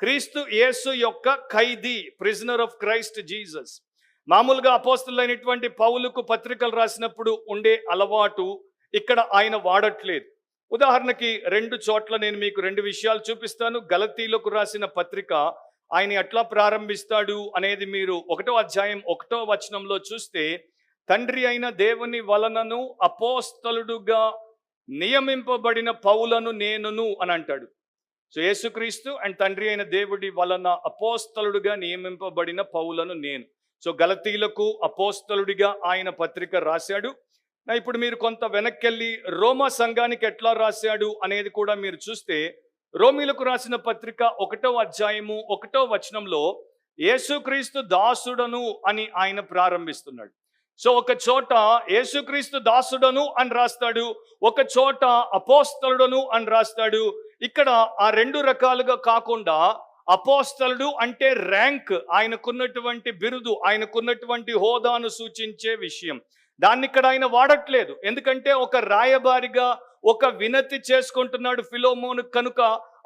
క్రీస్తు యేసు యొక్క ఖైదీ, prisoner of Christ Jesus. మామూలుగా అపోస్తలులైనటువంటి పౌలుకు పత్రికలు రాసినప్పుడు ఉండే అలవాటు ఇక్కడ ఆయన వాడట్లేదు. ఉదాహరణకి 2 చోట్ల నేను మీకు 2 విషయాలు చూపిస్తాను. గలతీలకు రాసిన పత్రిక ఆయన ఎట్లా ప్రారంభిస్తాడు అనేది మీరు 1వ అధ్యాయం 1వ వచనంలో చూస్తే, తండ్రి అయిన దేవుని వలనను అపోస్తలుడుగా నియమింపబడిన పౌలను నేనును అని అంటాడు. సో యేసుక్రీస్తు అండ్ తండ్రి అయిన దేవుడి వలన అపోస్తలుడుగా నియమింపబడిన పౌలను నేను. సో గలతీలకు అపోస్తలుడిగా ఆయన పత్రిక రాశాడు. ఇప్పుడు మీరు కొంత వెనక్కెళ్ళి రోమా సంఘానికి ఎట్లా రాశాడు అనేది కూడా మీరు చూస్తే, రోమీలకు రాసిన పత్రిక 1వ అధ్యాయము 1వ వచనంలో యేసుక్రీస్తు దాసుడను అని ఆయన ప్రారంభిస్తున్నాడు. సో ఒక చోట యేసుక్రీస్తు దాసుడను అని రాస్తాడు, ఒక చోట అపోస్తలుడను అని రాస్తాడు. ఇక్కడ ఆ 2 రకాలుగా కాకుండా అపోస్తలుడు అంటే ర్యాంక్, ఆయనకున్నటువంటి బిరుదు, ఆయనకున్నటువంటి హోదాను సూచించే విషయం. దాన్ని ఇక్కడ ఆయన వాడట్లేదు. ఎందుకంటే ఒక రాయబారిగా ఒక వినతి చేసుకుంటున్నాడు ఫిలోమోను కనుక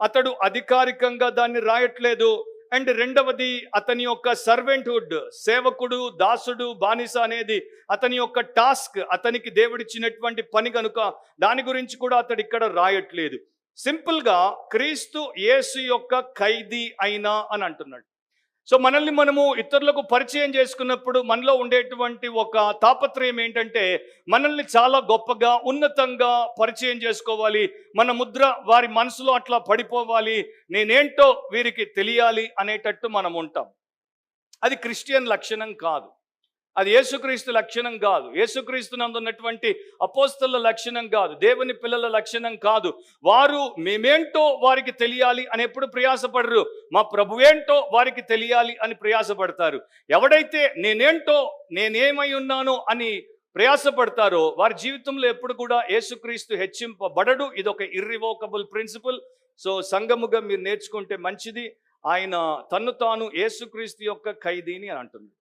అతడు అధికారికంగా దాన్ని రాయట్లేదు. అండ్ రెండవది అతని యొక్క సర్వెంట్హుడ్, సేవకుడు, దాసుడు, బానిస అనేది అతని యొక్క టాస్క్, అతనికి దేవుడిచ్చినటువంటి పని కనుక దాని గురించి కూడా అతడు ఇక్కడ రాయట్లేదు. సింపుల్గా క్రీస్తు యేసు యొక్క ఖైదీ అయినా అని అంటున్నాడు. సో మనల్ని మనము ఇతరులకు పరిచయం చేసుకున్నప్పుడు మనలో ఉండేటువంటి ఒక తాపత్రయం ఏంటంటే, మనల్ని చాలా గొప్పగా ఉన్నతంగా పరిచయం చేసుకోవాలి, మన ముద్ర వారి మనసులో అట్లా పడిపోవాలి, నేనేంటో వీరికి తెలియాలి అనేటట్టు మనం ఉంటాం. అది క్రిస్టియన్ లక్షణం కాదు, అది యేసుక్రీస్తు లక్షణం కాదు, యేసుక్రీస్తు నందున్నటువంటి అపోస్తలుల లక్షణం కాదు, దేవుని పిల్లల లక్షణం కాదు. వారు మేమేంటో వారికి తెలియాలి అని ఎప్పుడు ప్రయాసపడరు, మా ప్రభువేంటో వారికి తెలియాలి అని ప్రయాసపడతారు. ఎవడైతే నేనేంటో, నేనేమై ఉన్నానో అని ప్రయాసపడతారో వారి జీవితంలో ఎప్పుడు కూడా యేసుక్రీస్తు హెచ్చింపబడడు. ఇది ఒక ఇర్రివోకబుల్ ప్రిన్సిపల్. సో సంఘముగా మీరు నేర్చుకుంటే మంచిది. ఆయన తన్ను తాను యేసుక్రీస్తు యొక్క ఖైదీని అని అంటున్నాడు.